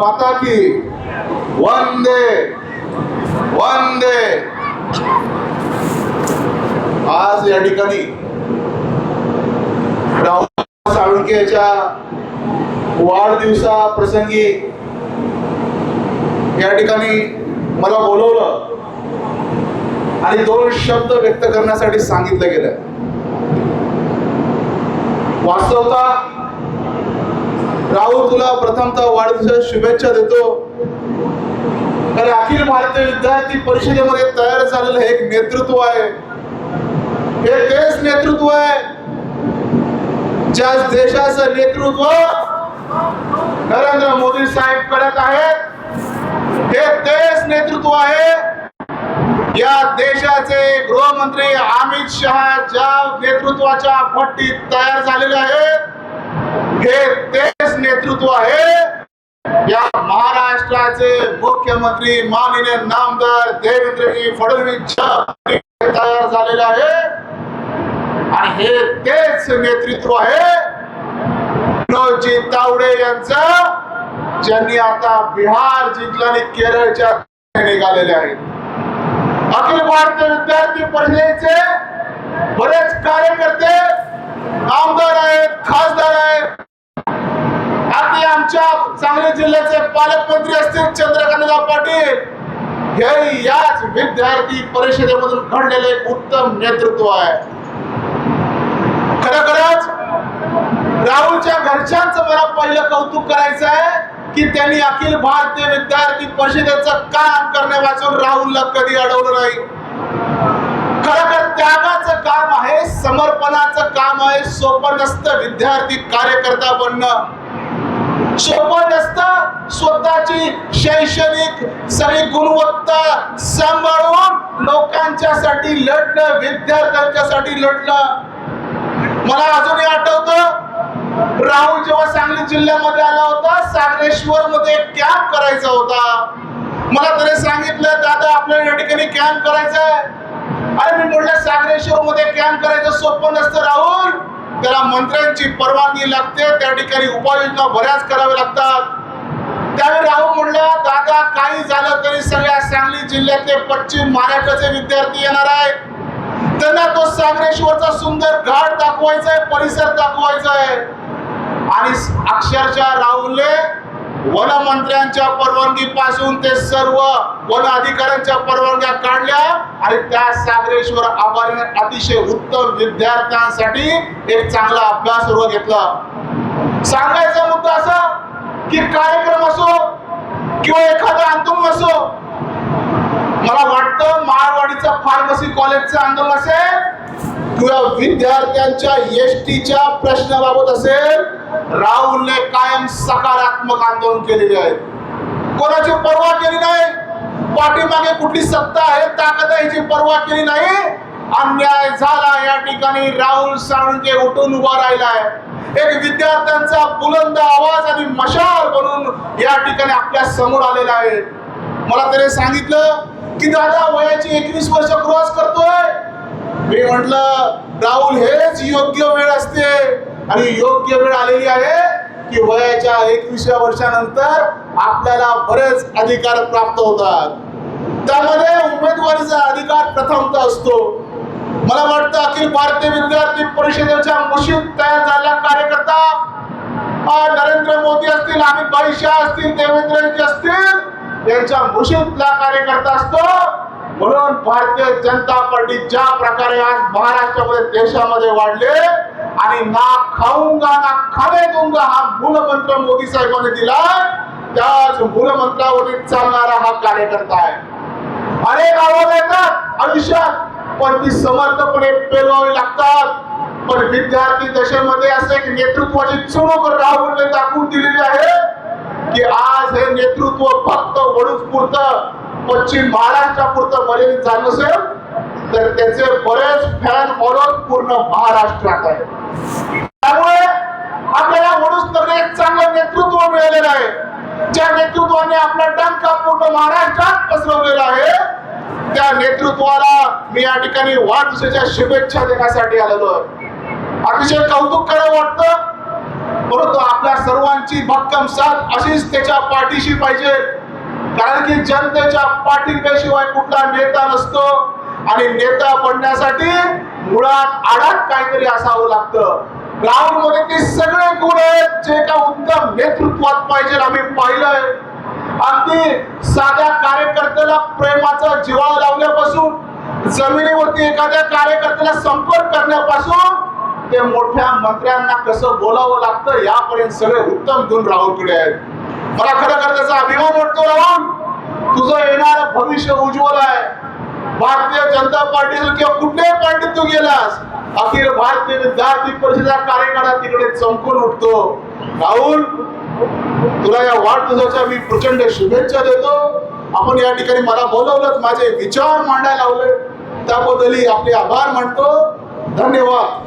माता की वंदे वंदे। आज या ठिकाणी राहुल साळुंखेच्या वाढदिवसा प्रसंगी या ठिकाणी मला बोलवलं आणि दोन शब्द व्यक्त करण्यासाठी सांगितलं गेलं। वास्तवता राहुल, तुला प्रथमतः वाढदिवसाच्या शुभेच्छा देतो। कारण अखिल भारतीय विद्यार्थी परिषदेमध्ये तयार झालेलं हे एक नेतृत्व आहे, हे तेच नेतृत्व आहे ज्या देशाचं नेतृत्व नरेंद्र मोदी साहेब करत आहेत। हे तेच नेतृत्व आहे या देशाचे गृहमंत्री अमित शहा ज्या नेतृत्वाच्या भट्टीत तयार झालेले आहेत। हे तेच नेतृत्व आहे या महाराष्ट्राचे मुख्यमंत्री माननीय नामदार देवेंद्रजी फडणवीस तयार झालेले आहे। आणि हे तेच नेतृत्व आहे विनोदजी तावडे यांचं, ज्यांनी आता बिहार जिंकलं आणि केरळच्या निघालेले आहेत। अखिल भारतीय विद्यार्थी परिषदेचे बरेच कार्यकर्ते आमदार आहेत, खासदार आहेत। अगदी आमच्या सांगली जिल्ह्याचे पालकमंत्री असतील चंद्रकांतदादा पाटील, हे याच विद्यार्थी परिषदेमधून घडलेले एक उत्तम नेतृत्व आहे। खरोखरच राहुलच्या घरच्यांचं मला पहिलं कौतुक करायचं आहे की त्यांनी अखिल भारतीय विद्यार्थी परिषदेचं काम करण्यापासून राहुलला कधी अडवलं नाही। खरोखर त्यागाचं काम आहे, समर्पणाचं काम आहे। सोपं नसतं विद्यार्थी कार्यकर्ता बनणं, सोपं नसतं स्वतःची शैक्षणिक सगळी गुणवत्ता सांभाळून लोकांच्यासाठी लढणं, विद्यार्थ्यांच्यासाठी लढणं। मला अजूनही आठवतं राहुल जेव्हा सांगली जिल्ह्यामध्ये आला होता, सागरेश्वर मध्ये कॅम्प करायचा होता। मला त्याने सांगितलं, दादा आपल्याला या ठिकाणी कॅम्प करायचा आहे। अरे मी म्हटलं सागरेश्वर मध्ये कॅम्प करायचं सोपं नसतं राहुल, त्याला मंत्र्यांची परवानगी लागते, त्या ठिकाणी उपाययोजना बऱ्याच कराव्या लागतात। त्यावेळी राहुल म्हणला, दादा काही झालं तरी सगळ्या सांगली जिल्ह्यातले पश्चिम महाराष्ट्राचे विद्यार्थी येणार आहे, त्यांना तो सागरेश्वरचा सुंदर घाट दाखवायचा आहे, परिसर दाखवायचा आहे। आणि अक्षरशः राहुलने वनमंत्र्यांच्या परवानगीपासून ते सर्व वन अधिकाऱ्यांच्या परवानग्या काढल्या आणि त्या सागरेश्वर आभारीने अतिशय उत्तम विद्यार्थ्यांसाठी एक चांगला अभ्यासवर्ग घेतला। सांगायचा मुद्दा असा की कार्यक्रम असो किंवा एखादा आंदोलन असो, मला वाटतं माळवाडीचा फार्मसी कॉलेजचं आंदोलन असेल किंवा विद्यार्थ्यांच्या एसटीच्या प्रश्नाबाबत असेल, राहुलने कायम सकारात्मक आंदोलन केलेले आहे। कोणाची पर्वा केली नाही, पाठीमागे कुठली सत्ता आहे ताकद आहे याची पर्वा केली नाही। अन्याय झाला या ठिकाणी राहुल साळुंखे उठून उभा राहिलाय, एक विद्यार्थ्यांचा बुलंद आवाज आणि मशाल बनून या ठिकाणी आपल्या समोर आलेला आहे। मला त्याने सांगितलं की दादा वयाची 21 वर्ष क्रॉस करतोय। मी म्हटलं राहुल हेच योग्य वेळ असते आणि योग्य वेळ आलेली आहे की वयाच्या 21व्या वर्षानंतर आपल्याला बरेच अधिकार प्राप्त होतात। त्यामध्ये उमेदवारीचा अधिकार प्रथमतः असतो। मला वाटतं अखिल भारतीय विद्यार्थी परिषदेच्या मुशीत तयार झालेला कार्यकर्ता नरेंद्र मोदी असतील, अमित भाई शाह असतील, देवेंद्रजी असतील, यांच्या मुशीतला कार्यकर्ता असतो। म्हणून भारतीय जनता पार्टी ज्या प्रकारे आज महाराष्ट्रामध्ये देशामध्ये वाढले आणि ना खाऊंगा ना खाने दूंगा हा मूलमंत्र मोदी साहेबांनी दिला, त्याच मूलमंत्रावरती चालणारा हा कार्यकर्ता आहे। अनेक आव्हानं येतात आयुष्यात, पण ती समर्थपणे पेलवावी लागतात। पण विद्यार्थी दशेमध्ये असं एक नेतृत्वाची चुणूक राहुलने दाखवून दिलेली आहे की आज हे नेतृत्व फक्त वडूज पुरतं, पश्चिम महाराष्ट्रापुरतं मर्यादित झालं नसेल तर त्याचे बरेच फॅन फॉलोअर्स पूर्ण महाराष्ट्रात आहेत। त्यामुळे आपल्याला वडूज नगरी एक चांगलं नेतृत्व मिळालेलं आहे, ज्या नेतृत्वाने आपला डंका पूर्ण महाराष्ट्रात पसरवलेला आहे। त्या नेतृत्वाला मी या ठिकाणी वाढदिवसाच्या शुभेच्छा देण्यासाठी आलेलो आहे। अतिशय कौतुक करावं वाटतं, परंतु आपल्या सर्वांची भक्कम साथ अशीच त्याच्या पाठीशी पाहिजे, कारण की जनतेच्या पाठिंब्याशिवाय कुठला नेता नसतो आणि नेता बनण्यासाठी मुळात आडात काहीतरी असावं लागतं. राहुल मध्ये ते सगळे गुण आहेत जे एका उत्तम नेतृत्वात पाहिजे. आम्ही पाहिलंय अगदी साध्या कार्यकर्त्याला प्रेमाचा जिव्हाळा लावण्यापासून, जमिनीवरती एखाद्या कार्यकर्त्याला संपर्क करण्यापासून ते मोठ्या मंत्र्यांना कसं बोलावं लागतं यापर्यंत सगळे उत्तम गुण राहुलकडे आहेत. मला खरं त्याचा अभिमान वाटतो. राहुल, तुझं येणारं भविष्य उज्ज्वल आहे. भारतीय जनता पार्टी किंवा कुठल्याही पार्टीत तू गेलास, अखिल भारतीय विद्यार्थी परिषदेचा कार्यकर्ता तिकडे चमकून उठतो. राहुल, तुला या वाढदिवसाच्या मी प्रचंड शुभेच्छा देतो. आपण या ठिकाणी मला बोलवलं, माझे विचार मांडायला लावले, त्याबद्दल आपले आभार मानतो. धन्यवाद.